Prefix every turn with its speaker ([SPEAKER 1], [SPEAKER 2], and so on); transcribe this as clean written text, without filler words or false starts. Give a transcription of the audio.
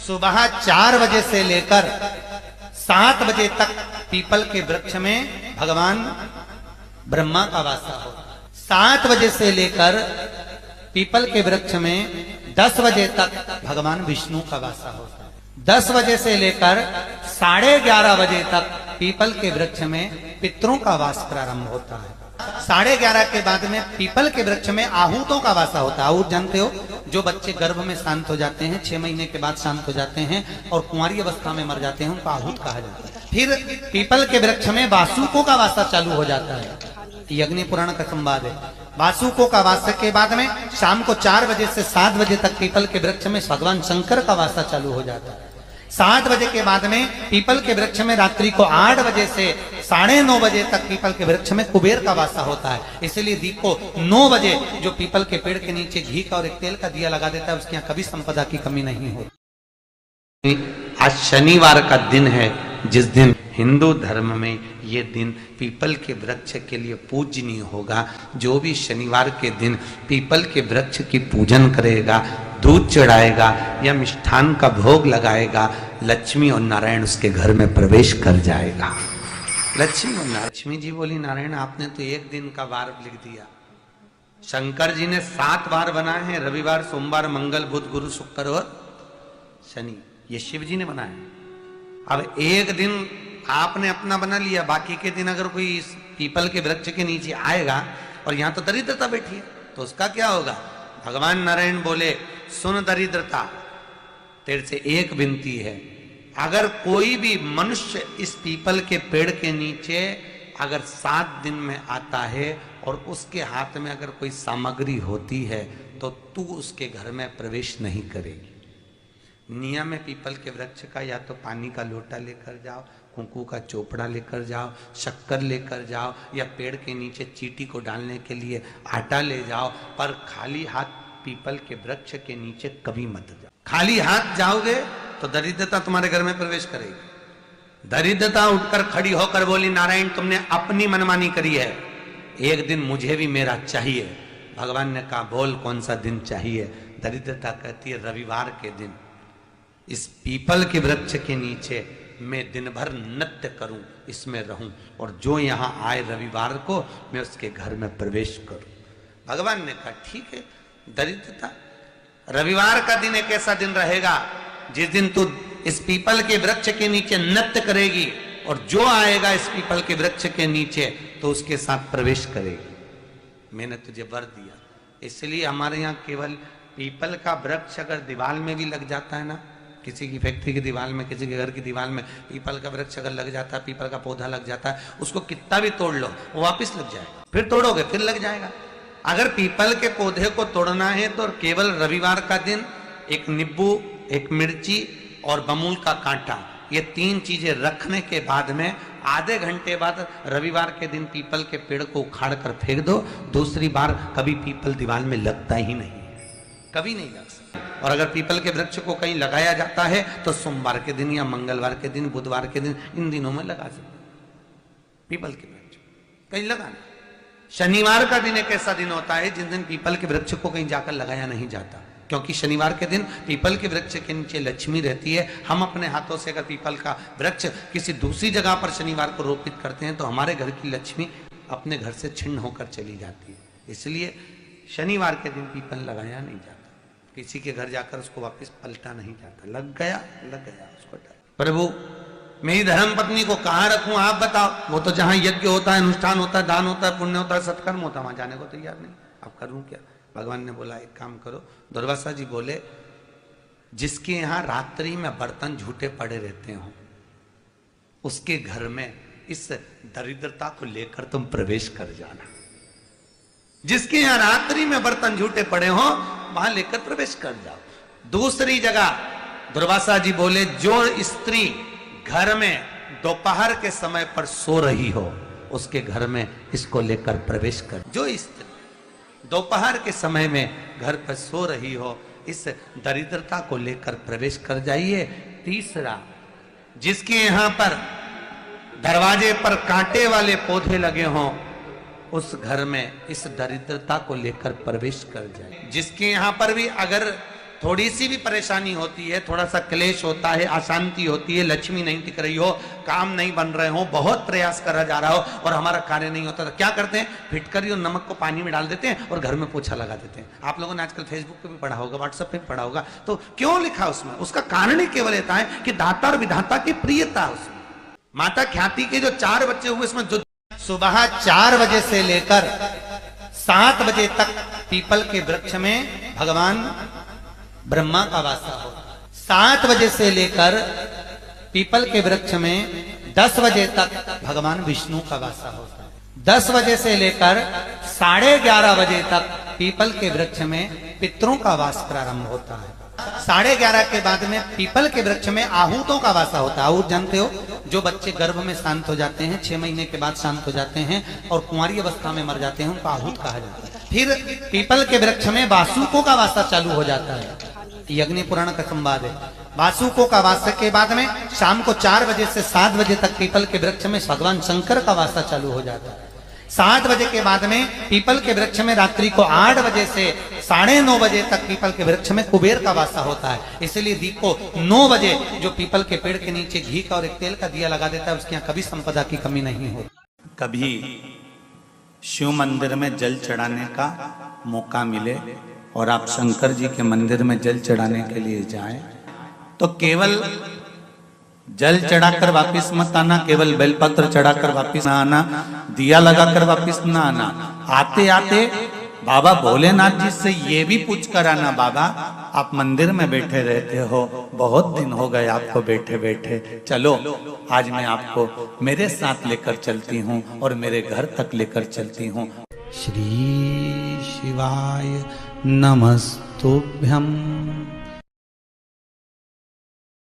[SPEAKER 1] सुबह 4 बजे से लेकर 7 बजे तक पीपल के वृक्ष में भगवान ब्रह्मा का वासा होता है। 7 बजे से लेकर पीपल के वृक्ष में 10 बजे तक भगवान विष्णु का वासा होता है। 10 बजे से लेकर 11:30 बजे तक पीपल के वृक्ष में पितरों का वास प्रारंभ होता है। 11:30 के बाद में पीपल के वृक्ष में आहूतों का वासा होता है। आहूत जानते हो, जो बच्चे गर्भ में शांत हो जाते हैं, 6 महीने के बाद शांत हो जाते हैं और कुंवारी अवस्था में मर जाते हैं, उनको आहूत कहा जाता है। फिर पीपल के वृक्ष में वासुकों का वासा चालू हो जाता है। यज्ञ पुराण का संवाद है। वासुकों का वासा के बाद में शाम को 4 बजे से 7 बजे तक पीपल के वृक्ष में भगवान शंकर का वासा चालू हो जाता है। 7 बजे के बाद में पीपल के वृक्ष में रात्रि को 8 बजे से 9:30 बजे तक पीपल के वृक्ष में कुबेर का वासा होता है। इसलिए दीप को 9 बजे जो पीपल के पेड़ के नीचे घी का और एक तेल का दिया लगा देता है, उसके यहाँ कभी संपदा की कमी नहीं होती। आज शनिवार का दिन है, जिस दिन हिंदू धर्म में ये दिन पीपल के वृक्ष के लिए पूजनीय होगा। जो भी शनिवार के दिन पीपल के वृक्ष की पूजन करेगा, दूध चढ़ाएगा या मिष्ठान का भोग लगाएगा, लक्ष्मी और नारायण उसके घर में प्रवेश कर जाएगा। लक्ष्मी जी बोली, नारायण आपने तो एक दिन का वार लिख दिया। शंकर जी ने 7 वार बनाए हैं, रविवार, सोमवार, मंगल, बुध, गुरु, शुक्र और शनि। ये शिव जी ने बनाया। अब एक दिन आपने अपना बना लिया, बाकी के दिन अगर कोई इस पीपल के वृक्ष के नीचे आएगा और यहाँ तो दरिद्रता बैठी है, तो उसका क्या होगा? भगवान नारायण बोले, सुन दरिद्रता, तेरे से एक विनती है, अगर कोई भी मनुष्य इस पीपल के पेड़ के नीचे अगर 7 दिन में आता है और उसके हाथ में अगर कोई सामग्री होती है, तो तू उसके घर में प्रवेश नहीं करेगी। नियम है पीपल के वृक्ष का, या तो पानी का लोटा लेकर जाओ, कुंकू का चोपड़ा लेकर जाओ, शक्कर लेकर जाओ, या पेड़ के नीचे चींटी को डालने के लिए आटा ले जाओ, पर खाली हाथ पीपल के वृक्ष के नीचे कभी मत जाओ। खाली हाथ जाओगे तो दरिद्रता तुम्हारे घर में प्रवेश करेगी। दरिद्रता उठकर खड़ी होकर बोली, नारायण तुमने अपनी मनमानी करी है, एक दिन मुझे भी मेरा चाहिए। भगवान ने कहा, बोल कौन सा दिन चाहिए? दरिद्रता कहती है, रविवार के दिन इस पीपल के वृक्ष के नीचे मैं दिन भर नृत्य करूं, इसमें रहूं, और जो यहां आए रविवार को मैं उसके घर में प्रवेश करूं। भगवान ने कहा, ठीक है। दरिद्रता, रविवार का दिन एक ऐसा दिन रहेगा जिस दिन तू इस पीपल के वृक्ष के नीचे नृत्य करेगी और जो आएगा इस पीपल के वृक्ष के नीचे तो उसके साथ प्रवेश करेगी। मैंने तुझे वर दिया। इसलिए हमारे यहाँ केवल पीपल का वृक्ष अगर दीवार में भी लग जाता है ना, किसी की फैक्ट्री की दीवार में, किसी के घर की दीवार में पीपल का वृक्ष अगर लग जाता है, पीपल का पौधा लग जाता है, उसको कितना भी तोड़ लो वो वापस लग जाएगा। फिर तोड़ोगे फिर लग जाएगा। अगर पीपल के पौधे को तोड़ना है तो केवल रविवार का दिन एक नींबू, एक मिर्ची और बमूल का कांटा, ये 3 चीजें रखने के बाद में आधे घंटे बाद रविवार के दिन पीपल के पेड़ को उखाड़ कर फेंक दो। दूसरी बार कभी पीपल दीवार में लगता ही नहीं, कभी नहीं लग सकता। और अगर पीपल के वृक्ष को कहीं लगाया जाता है तो सोमवार के दिन या मंगलवार के दिन, बुधवार के दिन, इन दिनों में लगा सकते पीपल के वृक्ष कहीं लगाना। शनिवार का दिन एक ऐसा दिन होता है जिस दिन पीपल के वृक्ष को कहीं जाकर लगाया नहीं जाता, क्योंकि शनिवार के दिन पीपल के वृक्ष के नीचे लक्ष्मी रहती है। हम अपने हाथों से अगर पीपल का वृक्ष किसी दूसरी जगह पर शनिवार को रोपित करते हैं तो हमारे घर की लक्ष्मी अपने घर से छिन्न होकर चली जाती है। इसलिए शनिवार के दिन पीपल लगाया नहीं जाता, किसी के घर जाकर उसको वापस पलटा नहीं जाता। लग गया उसको। प्रभु मेरी धर्म पत्नी को कहाँ रखूं आप बताओ? वो तो जहां यज्ञ होता है, अनुष्ठान होता है, दान होता है, पुण्य होता है, सत्कर्म होता है, वहां जाने को तैयार नहीं। अब करूं क्या? भगवान ने बोला, एक काम करो। दुर्वासा जी बोले, जिसके यहाँ रात्रि में बर्तन झूठे पड़े रहते हो उसके घर में इस दरिद्रता को लेकर तुम प्रवेश कर जाना। जिसके यहाँ रात्रि में बर्तन झूठे पड़े हो वहां लेकर प्रवेश कर जाओ। दूसरी जगह दुर्वासा जी बोले, जो स्त्री घर में दोपहर के समय पर सो रही हो उसके घर में इसको लेकर प्रवेश कर। जो स्त्री दोपहर के समय में घर पर सो रही हो इस दरिद्रता को लेकर प्रवेश कर जाइए। तीसरा, जिसके यहाँ पर दरवाजे पर कांटे वाले पौधे लगे हों उस घर में इस दरिद्रता को लेकर प्रवेश कर जाए। जिसके यहाँ पर भी अगर थोड़ी सी भी परेशानी होती है, थोड़ा सा क्लेश होता है, अशांति होती है, लक्ष्मी नहीं टिक रही हो, काम नहीं बन रहे हो, बहुत प्रयास करा जा रहा हो और हमारा कार्य नहीं होता, तो क्या करते हैं? फिटकरी और नमक को पानी में डाल देते हैं और घर में पोछा लगा देते हैं। आप लोगों ने आजकल फेसबुक पे भी पढ़ा होगा, व्हाट्सएप पे भी पढ़ा होगा। तो क्यों लिखा उसमें? उसका कारण ही केवल ये है कि दाता और विधाता की प्रियता उसमें। माता ख्याति के जो 4 बच्चे हुए इसमें जो सुबह 4 बजे से लेकर 7 बजे तक पीपल के वृक्ष में भगवान ब्रह्मा का वासा होता है। 7 बजे से लेकर पीपल के वृक्ष में 10 बजे तक भगवान विष्णु का वासा होता है। 10 बजे से लेकर 11:30 बजे तक पीपल के वृक्ष में पितरों का वास प्रारंभ होता है। 11:30 के बाद में पीपल के वृक्ष में आहूतों का वासा होता है। आहूत जानते हो, जो बच्चे गर्भ में शांत हो जाते हैं, 6 महीने के बाद शांत हो जाते हैं और कुंवारी अवस्था में मर जाते हैं, उनको आहूत कहा जाता है। फिर पीपल के वृक्ष में वासुकों का वासा चालू हो जाता है। यज्ञ पुराण का संवाद है। वासुकों का वासा के बाद में शाम को 4 बजे से 7 बजे तक पीपल के वृक्ष में भगवान शंकर का वासा चालू हो जाता है। 7 बजे के बाद में पीपल के वृक्ष में रात्रि को 8 बजे से 9:30 बजे तक पीपल के वृक्ष में कुबेर का वासा होता है। इसलिए दीप को 9 बजे जो पीपल के पेड़ के नीचे घी का और एक तेल का दिया लगा देता है, उसके यहाँ कभी संपदा की कमी नहीं होती।
[SPEAKER 2] कभी शिव मंदिर में जल चढ़ाने का मौका मिले और आप शंकर जी के मंदिर में जल चढ़ाने के लिए जाएं, तो केवल जल चढ़ाकर वापिस मत आना, केवल बेलपत्र चढ़ाकर वापिस ना आना, दिया लगाकर वापिस ना आना। आते आते बाबा भोलेनाथ जी से ये भी पूछ कर आना, बाबा आप मंदिर में बैठे रहते हो, बहुत दिन हो गए आपको बैठे बैठे, चलो आज मैं आपको मेरे साथ लेकर चलती हूँ और मेरे घर तक लेकर चलती हूँ।
[SPEAKER 1] श्री शिवाय नमस्तुभ्यम्।